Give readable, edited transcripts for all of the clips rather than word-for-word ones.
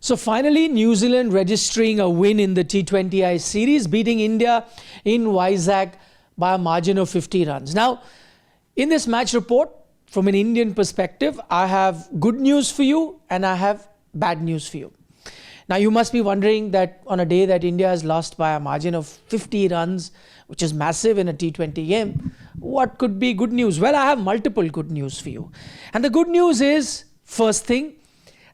So finally, New Zealand registering a win in the T20I series, beating India in Vizag by a margin of 50 runs. Now, in this match report, from an Indian perspective, I have good news for you and I have bad news for you. Now, you must be wondering that on a day that India has lost by a margin of 50 runs, which is massive in a T20 game, what could be good news? Well, I have multiple good news for you. And the good news is, first thing,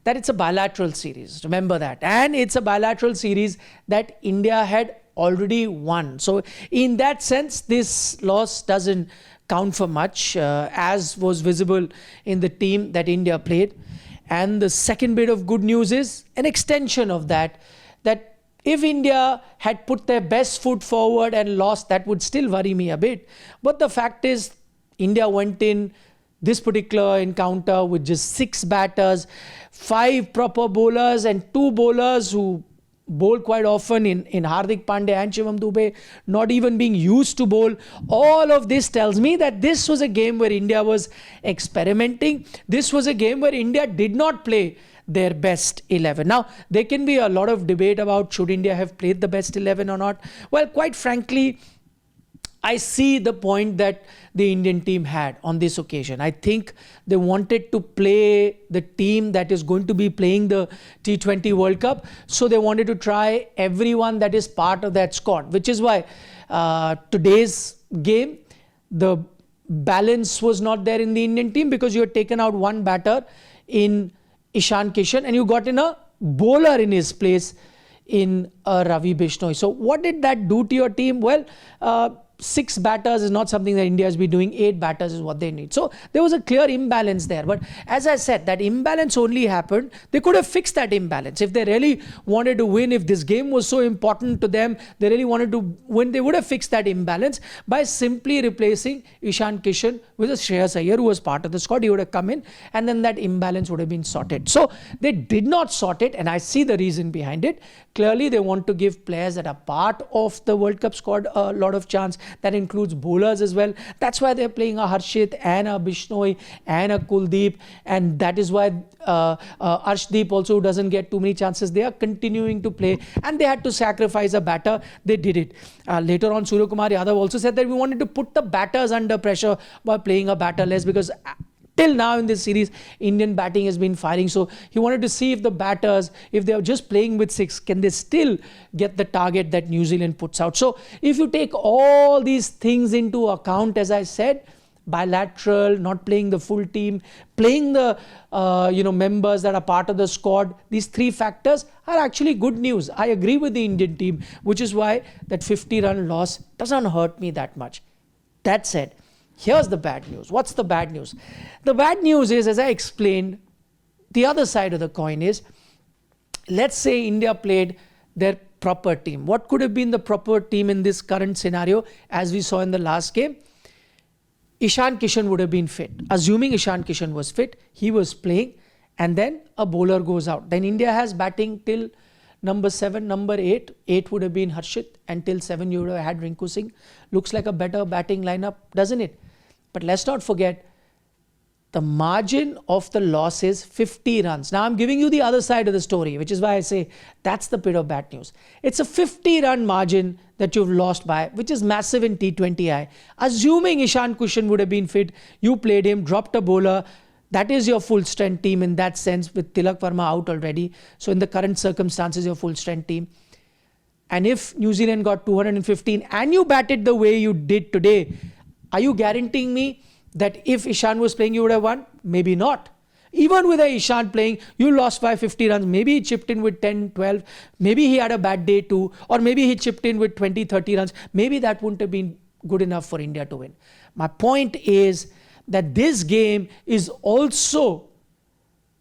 that it's a bilateral series. Remember that. And it's a bilateral series that India had already won. So in that sense, this loss doesn't count for much, as was visible in the team that India played. And the second bit of good news is an extension of that if India had put their best foot forward and lost, that would still worry me a bit. But the fact is, India went in this particular encounter with just 6 batters, 5 proper bowlers and 2 bowlers who bowl quite often in Hardik Pandya and Shivam Dube, not even being used to bowl. All of this tells me that this was a game where India was experimenting. This was a game where India did not play their best 11. Now, there can be a lot of debate about should India have played the best 11 or not. Well, quite frankly, I see the point that the Indian team had on this occasion. I think they wanted to play the team that is going to be playing the T20 World Cup. So they wanted to try everyone that is part of that squad, which is why today's game, the balance was not there in the Indian team because you had taken out one batter in Ishan Kishan and you got in a bowler in his place in Ravi Bishnoi. So what did that do to your team? Well, 6 batters is not something that India has been doing. 8 batters is what they need. So there was a clear imbalance there. But as I said, that imbalance only happened. They could have fixed that imbalance. If they really wanted to win, if this game was so important to them, they really wanted to win, they would have fixed that imbalance by simply replacing Ishan Kishan with a Shreyas Iyer who was part of the squad. He would have come in and then that imbalance would have been sorted. So they did not sort it, and I see the reason behind it. Clearly, they want to give players that are part of the World Cup squad a lot of chance. That includes bowlers as well. That's why they're playing a Harshit and a Bishnoi and a Kuldeep. And that is why Arshdeep also doesn't get too many chances. They are continuing to play and they had to sacrifice a batter. They did it. Later on, Suryakumar Yadav also said that we wanted to put the batters under pressure by playing a batter less because till now in this series, Indian batting has been firing. So he wanted to see if the batters, if they are just playing with 6, can they still get the target that New Zealand puts out? So if you take all these things into account, as I said, bilateral, not playing the full team, playing the members that are part of the squad, these 3 factors are actually good news. I agree with the Indian team, which is why that 50-run loss doesn't hurt me that much. That said, here's the bad news. What's the bad news? The bad news is, as I explained, the other side of the coin is, let's say India played their proper team. What could have been the proper team in this current scenario, as we saw in the last game? Ishan Kishan would have been fit. Assuming Ishan Kishan was fit, he was playing, and then a bowler goes out. Then India has batting till number 7, number 8. 8 would have been Harshit, and till 7 you would have had Rinku Singh. Looks like a better batting lineup, doesn't it? But let's not forget, the margin of the loss is 50 runs. Now I'm giving you the other side of the story, which is why I say that's the bit of bad news. It's a 50-run margin that you've lost by, which is massive in T20I. Assuming Ishan Kishan would have been fit, you played him, dropped a bowler. That is your full strength team in that sense, with Tilak Verma out already. So in the current circumstances, your full strength team. And if New Zealand got 215 and you batted the way you did today, are you guaranteeing me that if Ishan was playing, you would have won? Maybe not. Even with a Ishan playing, you lost by 50 runs. Maybe he chipped in with 10, 12. Maybe he had a bad day too. Or maybe he chipped in with 20, 30 runs. Maybe that wouldn't have been good enough for India to win. My point is that this game is also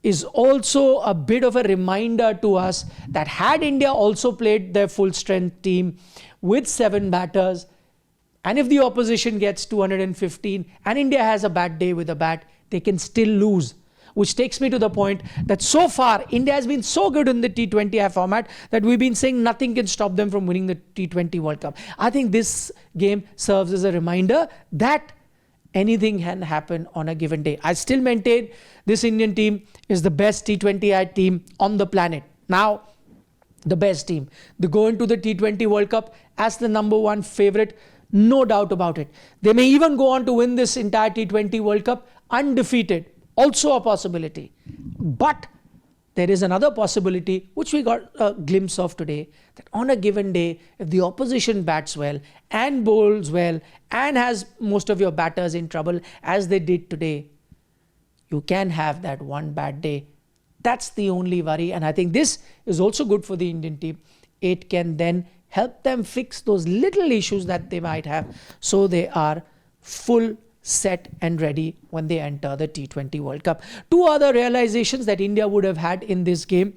a bit of a reminder to us that had India also played their full strength team with 7 batters, and if the opposition gets 215 and India has a bad day with a bat, they can still lose. Which takes me to the point that so far India has been so good in the T20I format that we've been saying nothing can stop them from winning the T20 World Cup. I think this game serves as a reminder that anything can happen on a given day. I still maintain this Indian team is the best T20I team on the planet. Now, the best team. They go into the T20 World Cup as the #1 favorite, no doubt about it. They may even go on to win this entire T20 World Cup undefeated, also a possibility. But there is another possibility, which we got a glimpse of today, that on a given day, if the opposition bats well and bowls well and has most of your batters in trouble as they did today, you can have that one bad day. That's the only worry. And I think this is also good for the Indian team. It can then help them fix those little issues that they might have, so they are full set and ready when they enter the T20 World Cup. Two other realizations that India would have had in this game,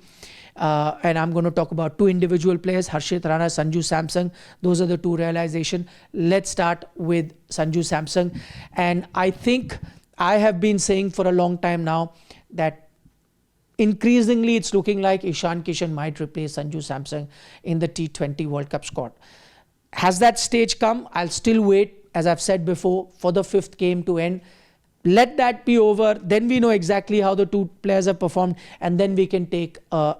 and I'm going to talk about two individual players, Harshit Rana, Sanju Samson. Those are the two realizations. Let's start with Sanju Samson. And I think I have been saying for a long time now that increasingly it's looking like Ishan Kishan might replace Sanju Samson in the T20 World Cup squad. Has that stage come? I'll still wait, as I've said before, for the 5th game to end. Let that be over. Then we know exactly how the two players have performed, and then we can take a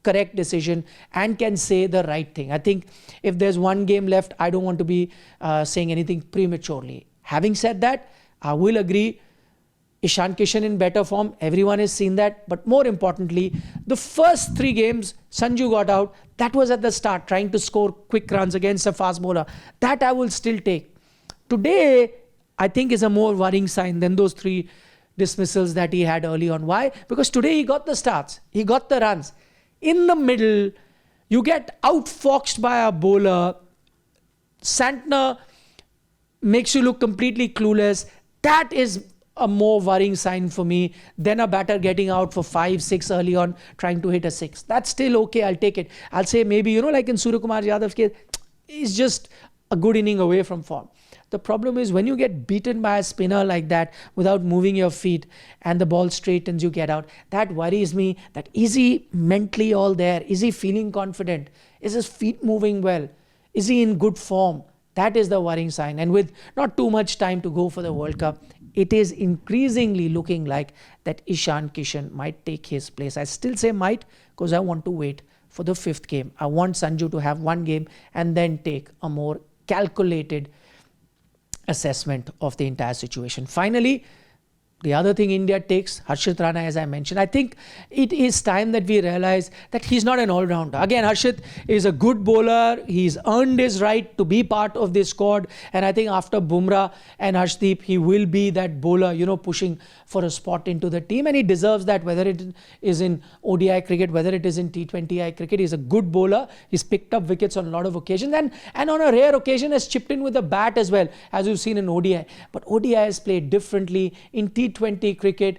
correct decision and can say the right thing. I think if there's one game left, I don't want to be saying anything prematurely. Having said that, I will agree, Ishan Kishan in better form, everyone has seen that. But more importantly, the first 3 games Sanju got out, that was at the start, trying to score quick runs against a fast bowler. That I will still take. Today, I think, is a more worrying sign than those 3 dismissals that he had early on. Why? Because today he got the starts, he got the runs. In the middle, you get outfoxed by a bowler. Santner makes you look completely clueless. That is a more worrying sign for me than a batter getting out for 5, 6 early on, trying to hit a 6. That's still okay, I'll take it. I'll say maybe, like in Suryakumar Yadav's case, he's just a good inning away from form. The problem is when you get beaten by a spinner like that without moving your feet and the ball straightens, you get out. That worries me. That is he mentally all there? Is he feeling confident? Is his feet moving well? Is he in good form? That is the worrying sign. And with not too much time to go for the World Cup, it is increasingly looking like that Ishan Kishan might take his place. I still say might because I want to wait for the 5th game. I want Sanju to have one game and then take a more calculated assessment of the entire situation. Finally, the other thing India takes, Harshit Rana, as I mentioned. I think it is time that we realize that he's not an all-rounder. Again, Harshit is a good bowler. He's earned his right to be part of this squad. And I think after Bumrah and Harshdeep, he will be that bowler, pushing for a spot into the team. And he deserves that, whether it is in ODI cricket, whether it is in T20I cricket. He's a good bowler. He's picked up wickets on a lot of occasions. And on a rare occasion has chipped in with a bat as well, as we've seen in ODI. But ODI is played differently. In T20 cricket,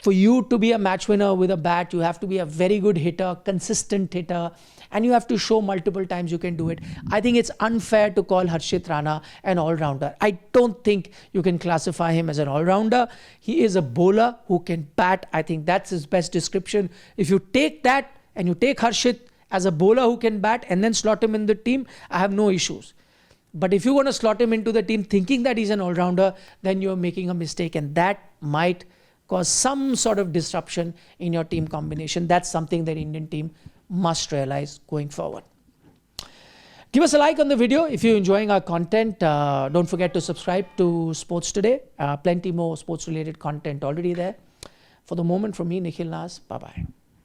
for you to be a match winner with a bat, you have to be a very good hitter, consistent hitter, and you have to show multiple times you can do it. I think it's unfair to call Harshit Rana an all-rounder. I don't think you can classify him as an all-rounder. He is a bowler who can bat. I think that's his best description. If you take that and you take Harshit as a bowler who can bat and then slot him in the team, I have no issues. But if you want to slot him into the team thinking that he's an all-rounder, then you're making a mistake, and that might cause some sort of disruption in your team combination. That's something that Indian team must realize going forward. Give us a like on the video if you're enjoying our content. Don't forget to subscribe to Sports Today. Plenty more sports-related content already there. For the moment, from me, Nikhil Nas, bye-bye.